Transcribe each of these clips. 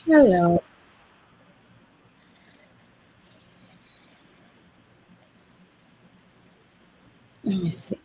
Hello. Let me see.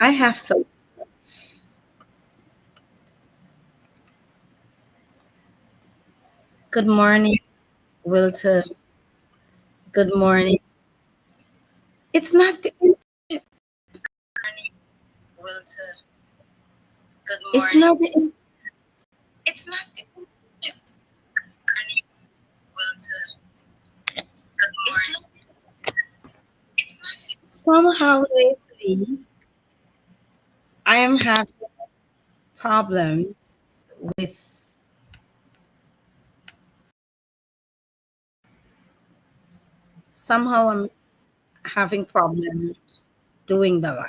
I have to. Good morning, Wilton. Good morning. It's not the internet. Wilton. Good morning. It's not the internet. It's not the internet. Wilton. Good morning. It's not the internet. Somehow lately, I am having problems with. Somehow I'm having problems doing the live.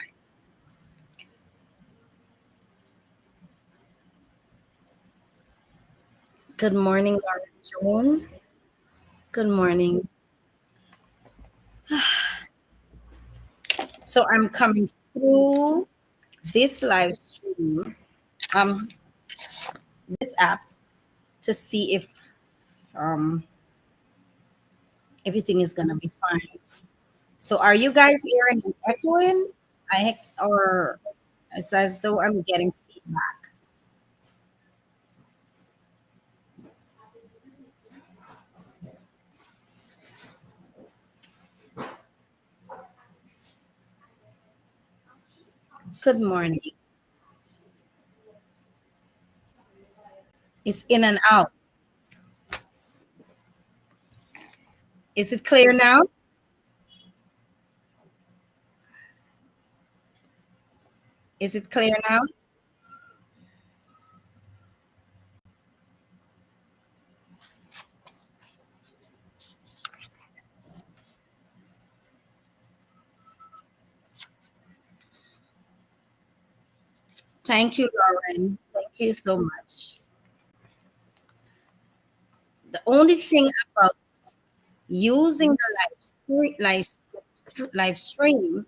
Good morning, Lauren Jones. Good morning. So I'm coming through this live stream, um, this app to see if um everything is gonna be fine. So are you guys hearing an echoing? Or it's as though I'm getting feedback. Good morning. It's in and out. Is it clear now? Is it clear now? Thank you, Lauren. Thank you so much. The only thing about using the live stream,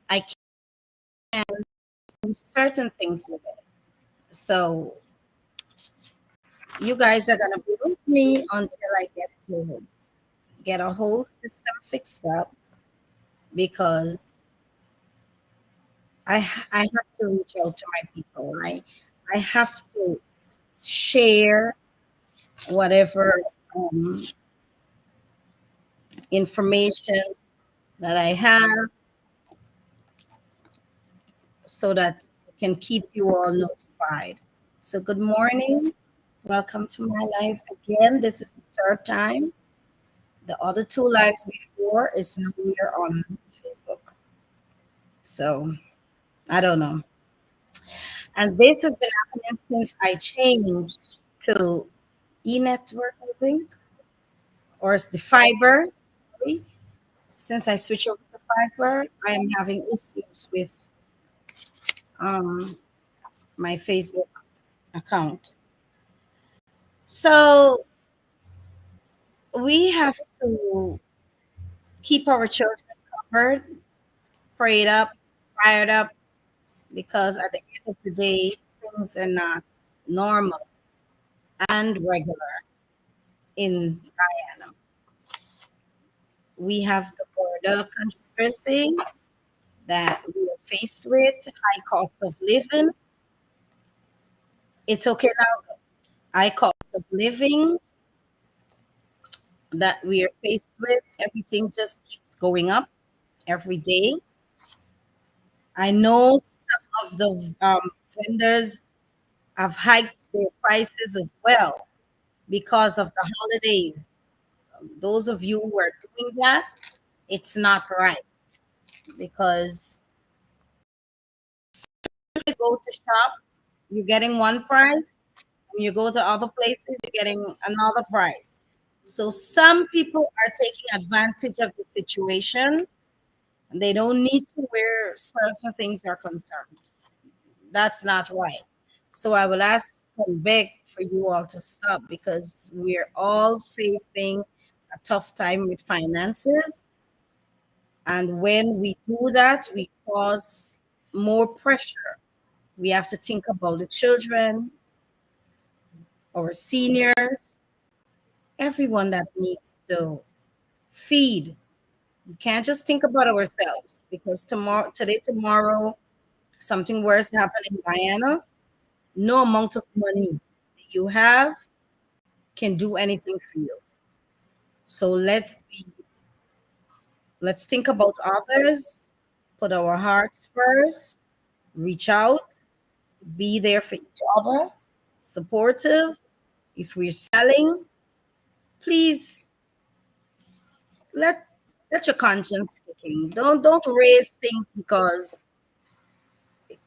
I can do certain things with it. So you guys are gonna be with me until I get a whole system fixed up because I have to reach out to my people. I have to share whatever um, information that I have so that I can keep you all notified. So good morning. Welcome to my live again. This is the third time. The other two lives before is nowhere on Facebook. So I don't know. And this has been happening since I changed to e-network, I think, or it's the fiber. Sorry. Since I switched over to fiber, I am having issues with um, my Facebook account. So we have to keep our children covered, prayed up, fired up, because at the end of the day, things are not normal. and regular in Guyana. We have the border controversy that we are faced with, high cost of living. It's okay now, high cost of living that we are faced with. Everything just keeps going up every day. I know some of the vendors have hiked their prices as well because of the holidays. Those of you who are doing that, it's not right because you go to shop, you're getting one price. When you go to other places, you're getting another price. So some people are taking advantage of the situation and they don't need to where certain things are concerned. That's not right. So I will ask and beg for you all to stop because we're all facing a tough time with finances. And when we do that, we cause more pressure. We have to think about the children, our seniors, everyone that needs to feed. We can't just think about ourselves because tomorrow, something worse happen in Guyana. No amount of money you have can do anything for you. So let's think about others, put our hearts first, reach out, be there for each other, supportive. If we're selling, please let let your conscience kick in. Don't raise things because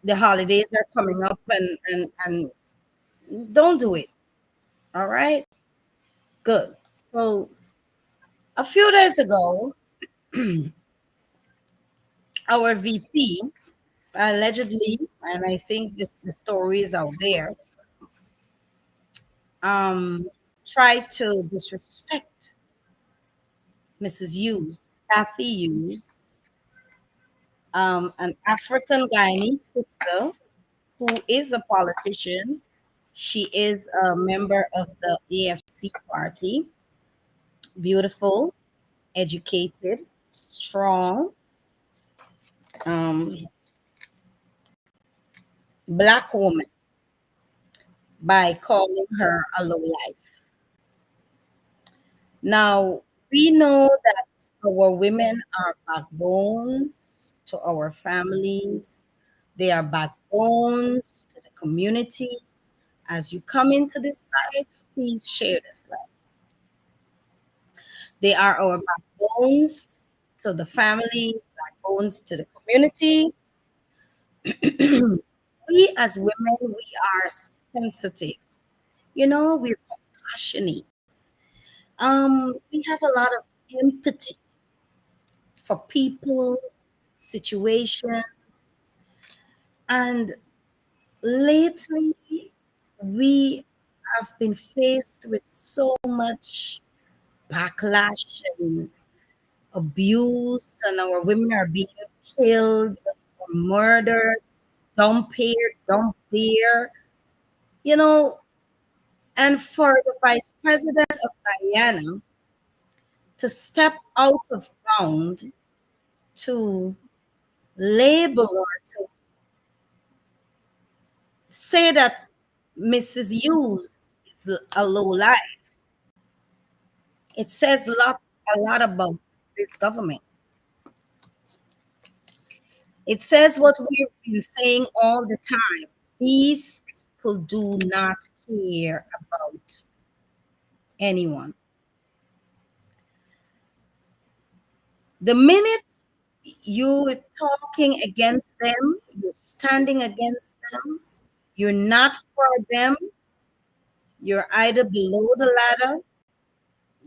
the holidays are coming up and don't do it. All right? Good. So a few days ago, our VP allegedly, and I think the story is out there, um, tried to disrespect Mrs. Hughes, Kathy Hughes, an African Guyanese sister who is a politician. She is a member of the AFC party, beautiful, educated, strong, um, black woman, by calling her a low life. Now, we know that our women are backbones to our families, they are backbones to the community. As you come into this life, please share this life. They are our backbones to the family, backbones to the community. We as women, we are sensitive. We're compassionate. We have a lot of empathy for people, situation, and lately we have been faced with so much backlash and abuse, and our women are being killed or murdered, dump here, dump there, you know. And for the vice president of Guyana to step out of bound to label or to say that Mrs. Hughes is a low life, it says a lot about this government. It says what we've been saying all the time. These people do not care about anyone. The minute you're talking against them, you're standing against them, you're not for them, you're either below the ladder,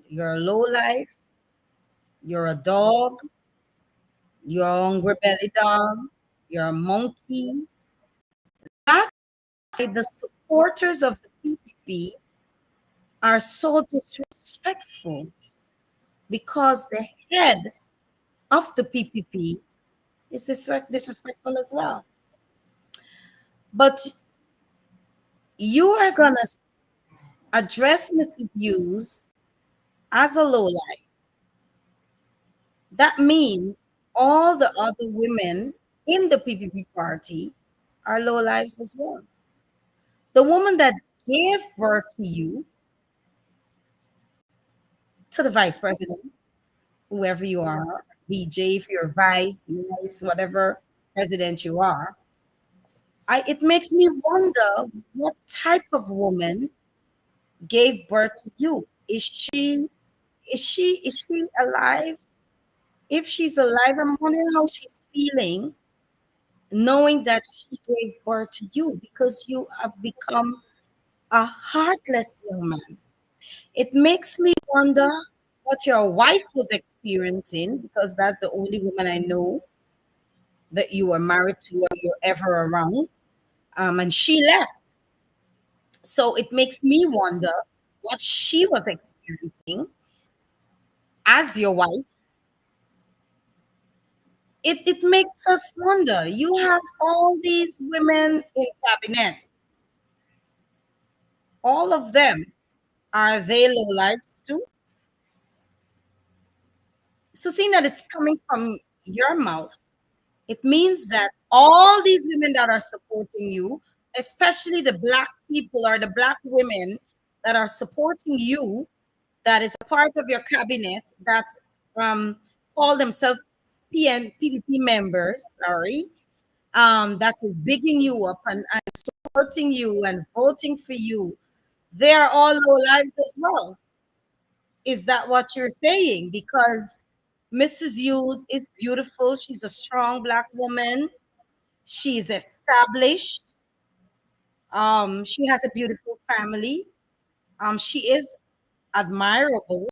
you're a low life, you're a dog, you're a hungry belly dog, you're a monkey. That's why the supporters of the PPP are so disrespectful because the head of the PPP is disrespectful as well. But you are gonna address Mrs. Hughes as a lowlife, that means all the other women in the PPP party are lowlives as well. The woman that gave birth to you, to the vice president, whoever you are, BJ, if you're vice, whatever president you are, it makes me wonder what type of woman gave birth to you. Is she alive? If she's alive, I'm wondering how she's feeling knowing that she gave birth to you because you have become a heartless young man. It makes me wonder what your wife was experiencing because that's the only woman I know that you were married to or you're ever around. And she left. So it makes me wonder what she was experiencing as your wife. It makes us wonder. You have all these women in cabinet, all of them. Are they low lives too? So seeing that it's coming from your mouth, it means that all these women that are supporting you, especially the black people or the black women that are supporting you, that is a part of your cabinet, that um, call themselves PVP members, sorry, that is bigging you up and supporting you and voting for you, they are all low lives as well. Is that what you're saying? Because Mrs. Hughes is beautiful. She's a strong black woman. She's established. She has a beautiful family. She is admirable,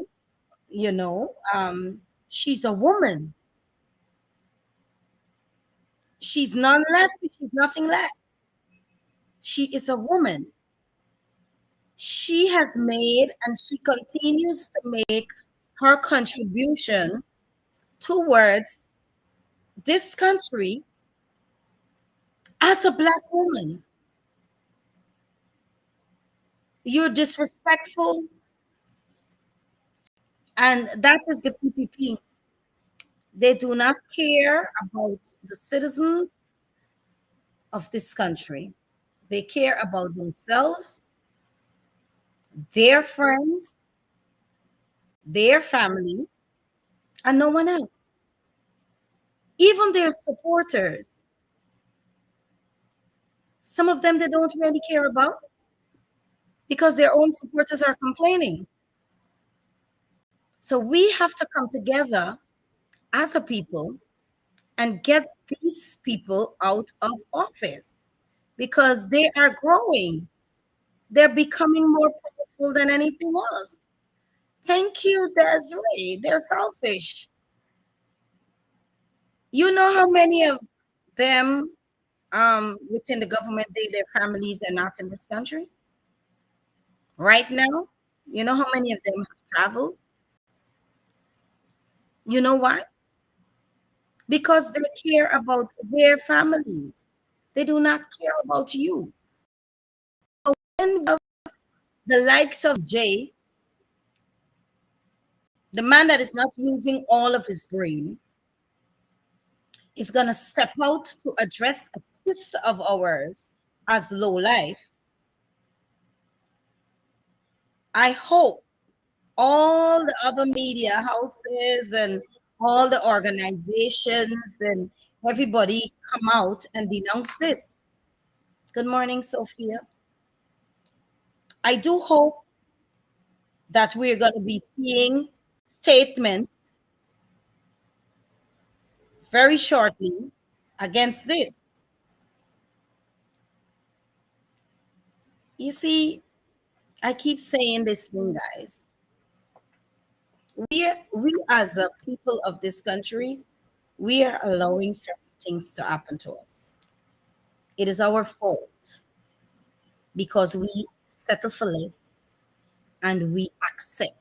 you know. She's a woman. She's none less. She's nothing less. She is a woman. She has made and she continues to make her contribution towards this country as a black woman. You're disrespectful, and that is the PPP. They do not care about the citizens of this country. They care about themselves, their friends, their family, and no one else. Even their supporters, some of them they don't really care about because their own supporters are complaining. So we have to come together as a people and get these people out of office because they are growing. They're becoming more powerful than anything else. Thank you, Desiree. They're selfish. You know how many of them within the government, their families are not in this country right now? You know how many of them have traveled? You know why? Because they care about their families. They do not care about you. When the likes of Jay, the man that is not using all of his brain, is going to step out to address a sister of ours as low life, I hope all the other media houses and all the organizations and everybody come out and denounce this. Good morning, Sophia. I do hope that we're going to be seeing statements very shortly against this. You see, I keep saying this thing, guys. We as a people of this country, we are allowing certain things to happen to us. It is our fault because we settle for less and we accept.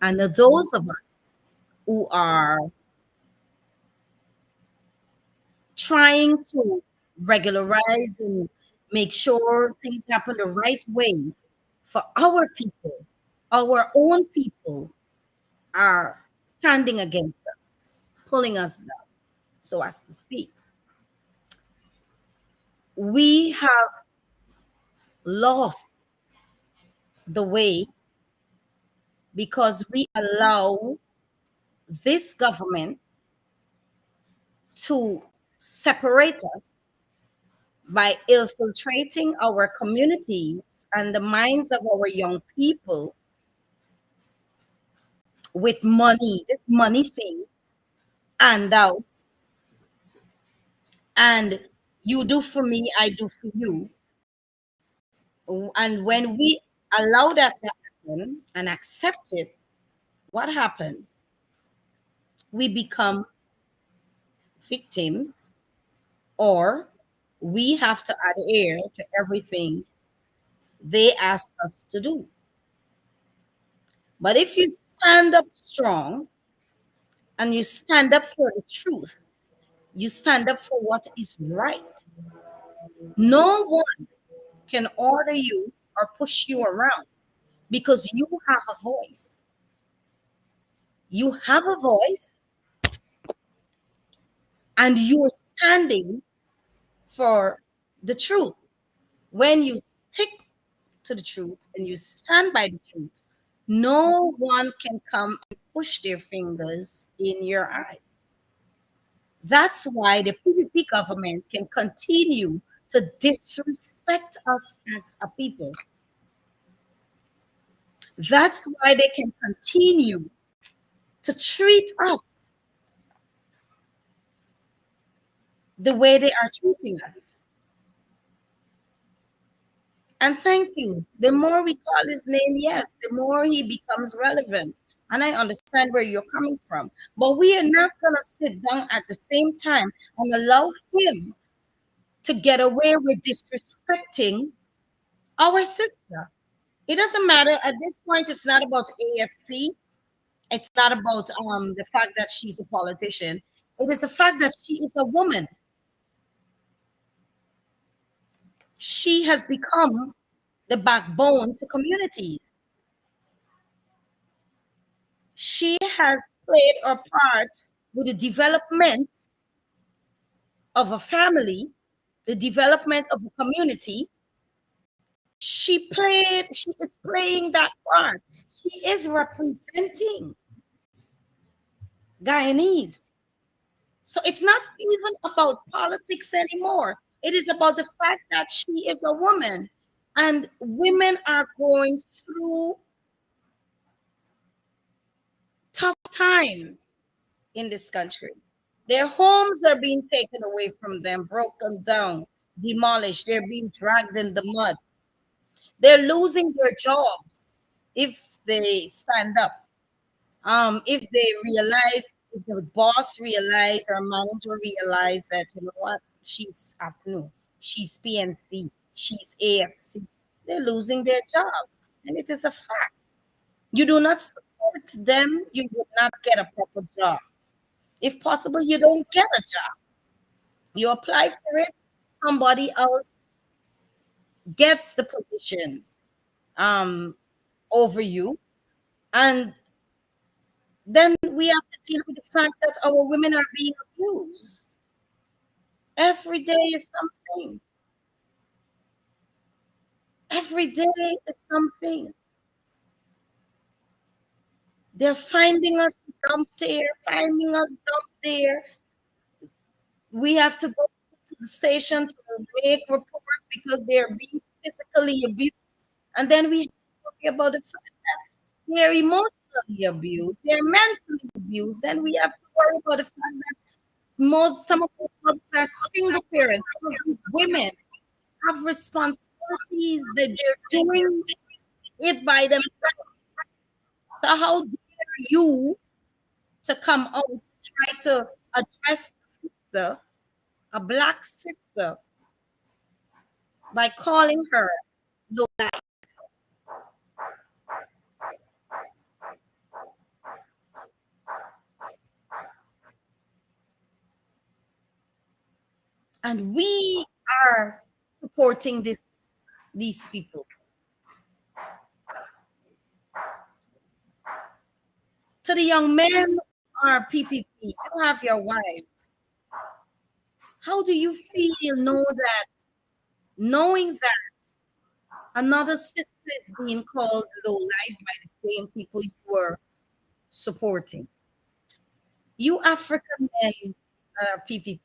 And those of us who are trying to regularize and make sure things happen the right way, for our people, our own people are standing against us, pulling us down, so as to speak. We have lost the way because we allow this government to separate us by infiltrating our communities and the minds of our young people with money, this money thing, handouts, and you do for me, I do for you. And when we allow that to happen and accept it, what happens? We become victims, or we have to adhere to everything they ask us to do. But if you stand up strong and you stand up for the truth, you stand up for what is right, no one can order you or push you around because you have a voice. You have a voice and you're standing for the truth. When you stick to the truth and you stand by the truth, no one can come and push their fingers in your eyes. That's why the PPP government can continue to disrespect us as a people. That's why they can continue to treat us the way they are treating us. And thank you. The more we call his name, yes, the more he becomes relevant. And I understand where you're coming from. But we are not going to sit down at the same time and allow him to get away with disrespecting our sister. It doesn't matter. At this point, it's not about AFC. It's not about the fact that she's a politician. It is the fact that she is a woman. She has become the backbone to communities. She has played her part with the development of a family, the development of a community. She is playing that part. She is representing Guyanese. So it's not even about politics anymore. It is about the fact that she is a woman. And women are going through tough times in this country. Their homes are being taken away from them, broken down, demolished. They're being dragged in the mud. They're losing their jobs if they stand up. If they realize, if the boss realize or manager realize that, you know what, she's APNU, she's PNC, she's AFC, they're losing their job. And it is a fact. You do not support them, you would not get a proper job. If possible, you don't get a job. You apply for it, somebody else gets the position um, over you. And then we have to deal with the fact that our women are being abused. Every day is something. Every day is something. They're finding us dumped there, finding us dumped there. We have to go to the station to make reports because they're being physically abused. And then we have to worry about the fact that they're emotionally abused, they're mentally abused. Then we have to worry about the fact that some of the mothers are single parents. Some of these women have responsibilities that they're doing it by themselves. So how dare you to come out to try to address the sister, a black sister, by calling her low life? And we are supporting these people. To the young men who are PPP, you have your wives. How do you feel knowing that another sister is being called low life by the same people you were supporting? You African men that are PPP,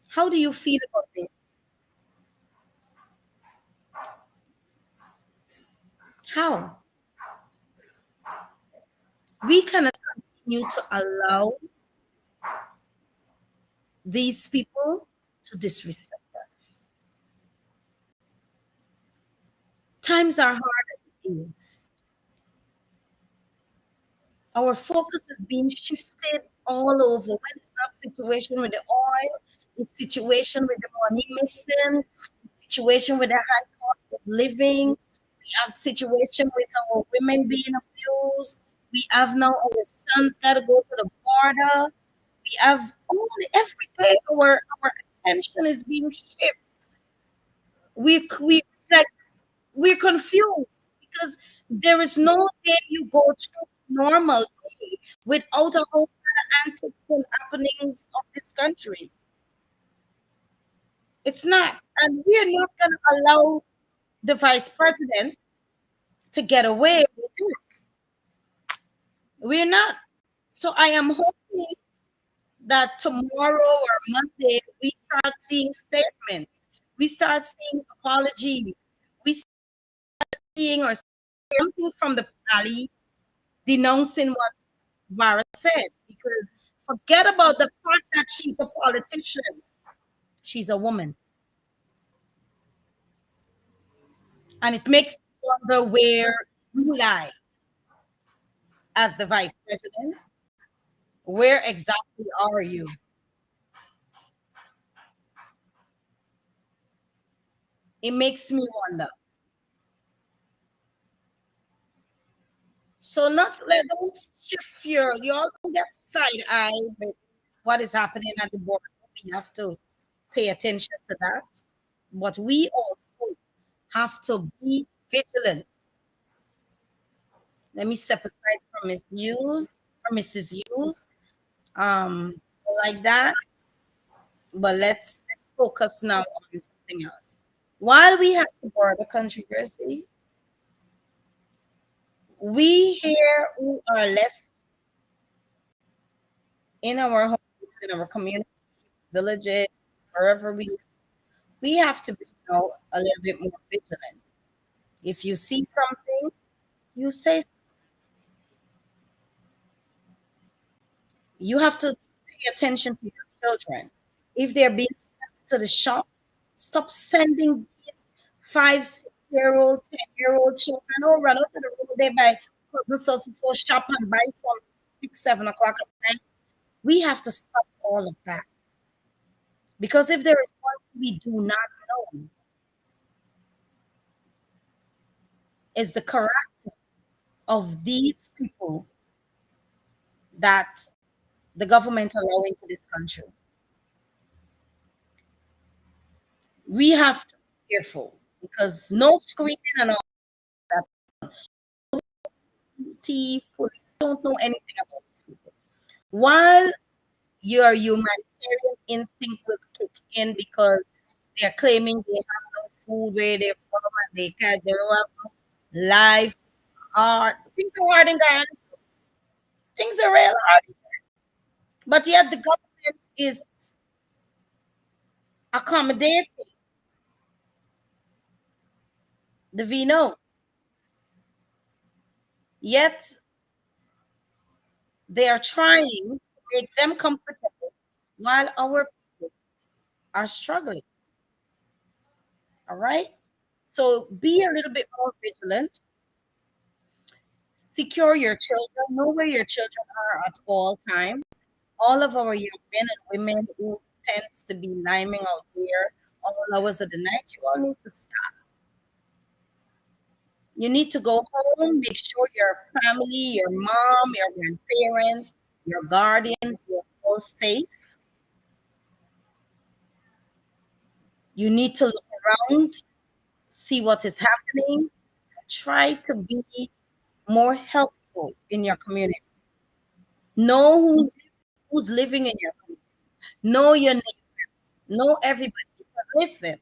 how do you feel about this? How? We cannot continue to allow these people to disrespect us. Times are hard as it is. Our focus is being shifted all over. When it's not situation with the oil, it's situation with the money missing, it's situation with the high cost of living. We have situation with our women being abused. We have now our sons got to go to the border. We have everything. Our attention is being shifted. It's like we're confused because there is no day you go through normal day without a whole lot of antics and happenings of this country. It's not. And we're not going to allow the vice president to get away with this. We're not. So I am hoping that tomorrow or Monday we start seeing statements. We start seeing apologies. We start seeing or something from the alley denouncing what Vara said, because forget about the fact that she's a politician. She's a woman. And it makes me wonder where you lie as the vice president. Where exactly are you? It makes me wonder. So not let don't shift you all don't get side eye with what is happening at the border. We have to pay attention to that. But we also have to be vigilant. Let me step aside from Miss Hughes or Mrs. Hughes. Like that. But let's focus now on something else. While we have the border controversy, we here who are left in our homes, in our community, villages, wherever we have to be now a little bit more vigilant. If you see something, you say you have to pay attention to your children. If they're being sent to the shop, stop sending these 5, 6 year old, 10-year-old children. Oh, run out to the road there by so shop and buy some 6, 7 o'clock at night. We have to stop all of that. Because if there is one thing we do not know is the character of these people that the government allow into this country. We have to be careful because no screening and all that police don't know anything about these people. While your humanitarian instinct will kick in because they're claiming they have no food where they're from and they don't have no life, hard. Things are hard in Ghana. Things are real hard. But yet the government is accommodating the VNOs. Yet they are trying to make them comfortable while our people are struggling. All right. So be a little bit more vigilant. Secure your children. Know where your children are at all times. All of our young men and women who tends to be liming out there all hours of the night, you all need to stop. You need to go home, make sure your family, your mom, your grandparents, your guardians, you're all safe. You need to look around, see what is happening, try to be more helpful people in your community. Know who's living in your community. Know your neighbors. Know everybody. Because listen,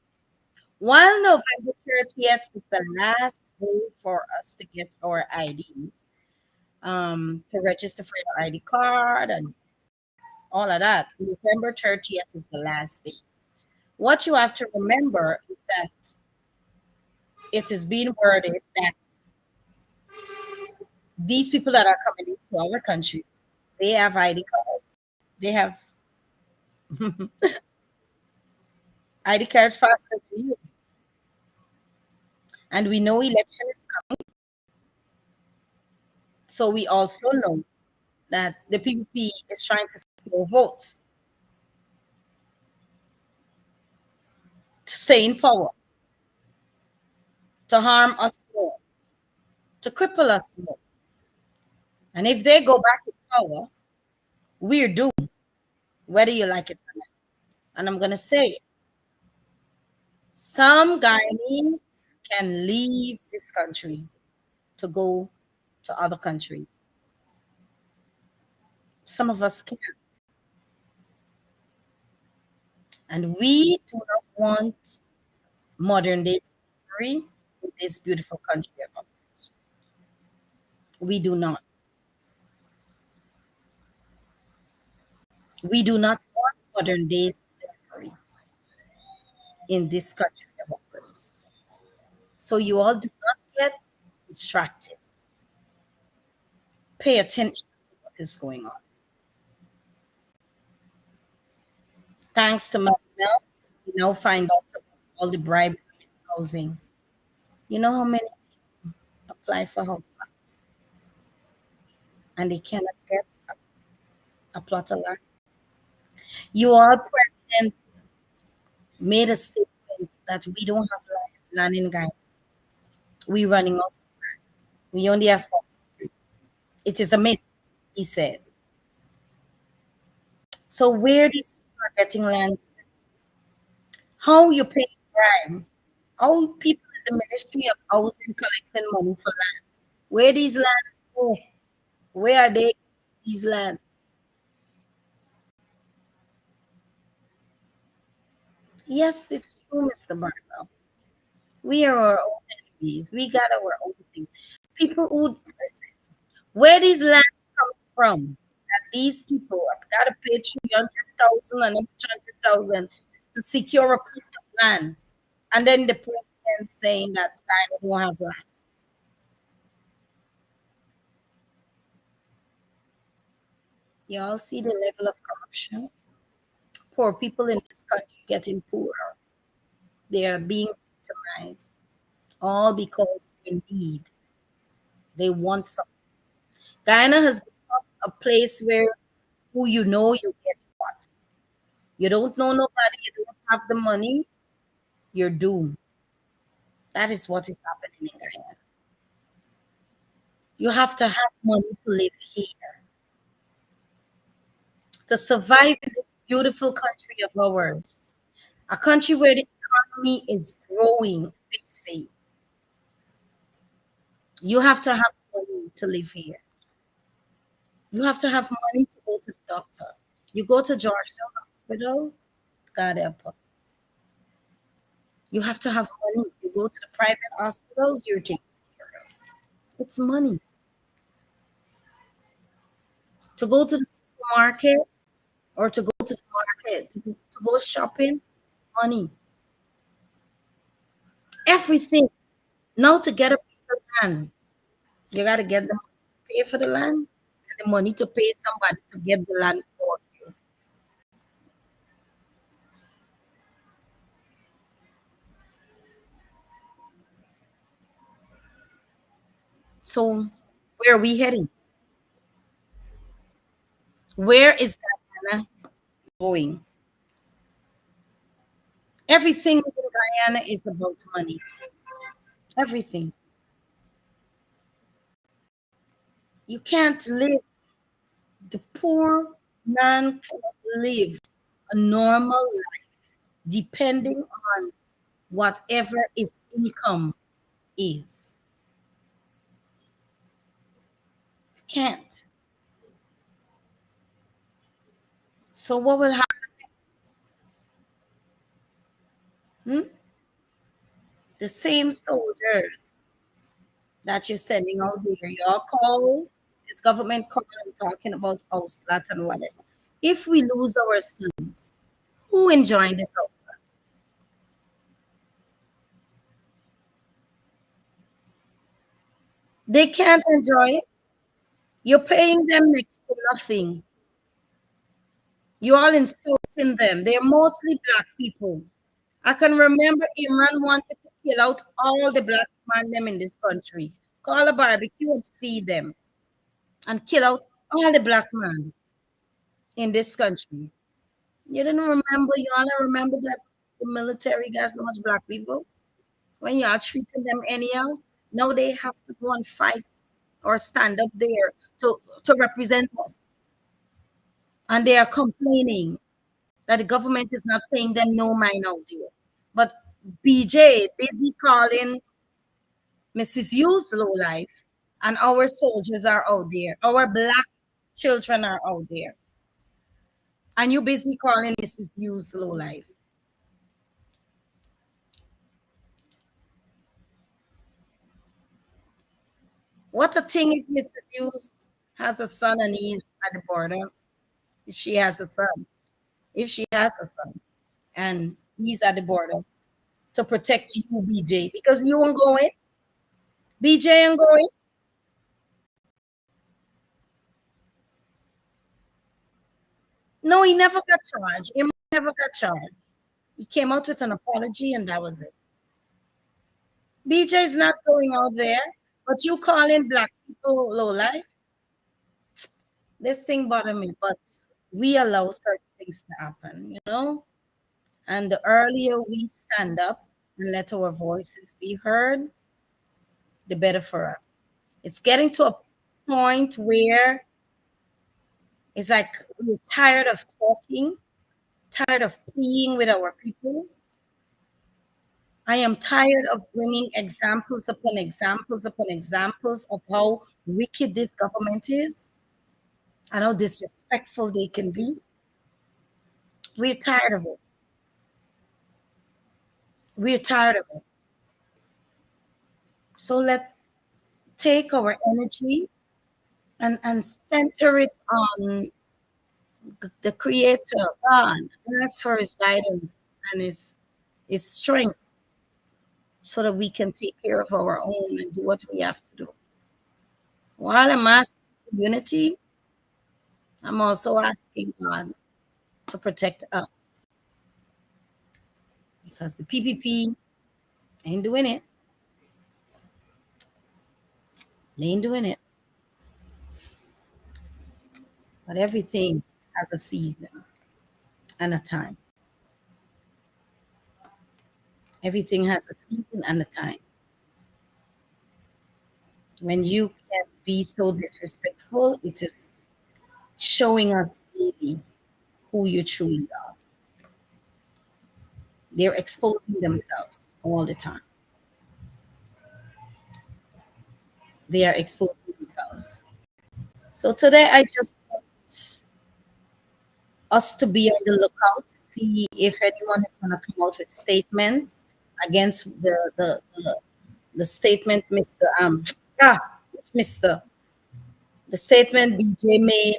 while November 30th is the last day for us to get our ID, to register for your ID card and all of that, November 30th is the last day. What you have to remember is that it is being worded that these people that are coming into our country, they have ID cards. They have ID cards faster than you. And we know election is coming. So we also know that the PPP is trying to steal votes to stay in power, to harm us more, to cripple us more. And if they go back in power, we're doomed, whether you like it or not. And I'm going to say it. Some Guyanese can leave this country to go to other countries. Some of us can't. And we do not want modern day slavery in this beautiful country of ours. We do not. We do not want modern day slavery in this country of ours. So you all do not get distracted. Pay attention to what is going on. Thanks to Mel, we now find out about all the bribery in housing. You know how many apply for house flats and they cannot get a plot of land? You all president made a statement that we don't have land in Ghana. We running out. We only have 4th Street. It is a myth, he said. So where these people are getting land? How you pay bribe? How people in the Ministry of Housing collecting money for land? Where these lands go? Where are they? These lands? Yes, it's true, Mr. Barlow. We are our own enemies. We got our own things. People who listen, where these lands come from? That these people have got to pay 300,000 and 800,000 to secure a piece of land, and then the president saying that I don't have land. You all see the level of corruption. Poor people in this country getting poorer. They are being victimized, all because they want something. Guyana has become a place where who you know you get what. You don't know nobody, you don't have the money, you're doomed. That is what is happening in Guyana. You have to have money to live here, to survive in this beautiful country of ours. A country where the economy is growing, they say. You have to have money to live here. You have to have money to go to the doctor. You go to Georgetown Hospital, God help us. You have to have money. You go to the private hospitals, you're taken care of. It's money. To go to the supermarket or to go to the market, to go shopping, money. Everything. Now to get a piece of land, you got to get the money to pay for the land and the money to pay somebody to get the land for you. So where are we heading? Where is Guyana going? Everything in Guyana is about money. Everything. You can't live. The poor man cannot live a normal life depending on whatever his income is. Can't. So what will happen? Hmm? The same soldiers that you're sending out there, your call, this government call and talking about house lot and whatever. If we lose our sons, who enjoying this house lot? They can't enjoy it. You're paying them next to nothing. You all insulting them. They're mostly black people. I can remember Imran wanted to kill out all the black man them in this country. Call a barbecue and feed them and kill out all the black man in this country. You didn't remember, you all remember that the military got so much black people when you are treating them anyhow. Now they have to go and fight or stand up there to represent us. And they are complaining that the government is not paying them no mind out there. But BJ busy calling Mrs. You's low life, and our soldiers are out there. Our black children are out there. And you busy calling Mrs. You's low life. What a thing if Mrs. Hughes has a son and he's at the border. If she has a son, if she has a son and he's at the border to protect you, BJ, because you ain't going. BJ ain't going. No, he never got charged. He never got charged. He came out with an apology and that was it. BJ is not going out there, but you calling black people low life. This thing bother me, but we allow certain things to happen, you know? And the earlier we stand up and let our voices be heard, the better for us. It's getting to a point where it's like we're tired of talking, tired of pleading with our people. I am tired of bringing examples upon examples upon examples of how wicked this government is and how disrespectful they can be. We're tired of it. We're tired of it. So let's take our energy and center it on the Creator, God. Ask for His guidance and His strength so that we can take care of our own and do what we have to do. While I'm asking for unity, I'm also asking God to protect us because the PPP ain't doing it. They ain't doing it. But everything has a season and a time. Everything has a season and a time. When you can be so disrespectful, it is showing us really who you truly are. They're exposing themselves all the time. They are exposing themselves. So today I just want us to be on the lookout, see if anyone is going to come out with statements against the statement Mr. Ah Mr. The statement BJ made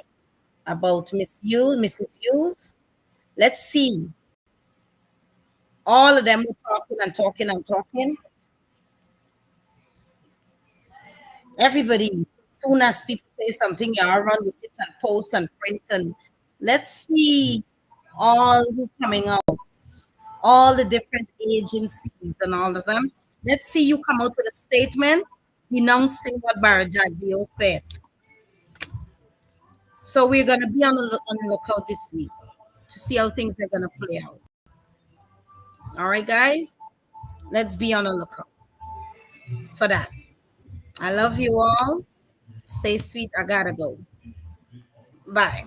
about Mrs. Hughes. Let's see. All of them were talking and talking and talking. Everybody, soon as people say something, you all run with it and post and print and let's see all who coming out, all the different agencies and all of them. Let's see you come out with a statement denouncing what Barajagio said. So we're gonna be on the lookout this week to see how things are gonna play out. All right, guys, let's be on the lookout for that. I love you all. Stay sweet. I gotta go. Bye.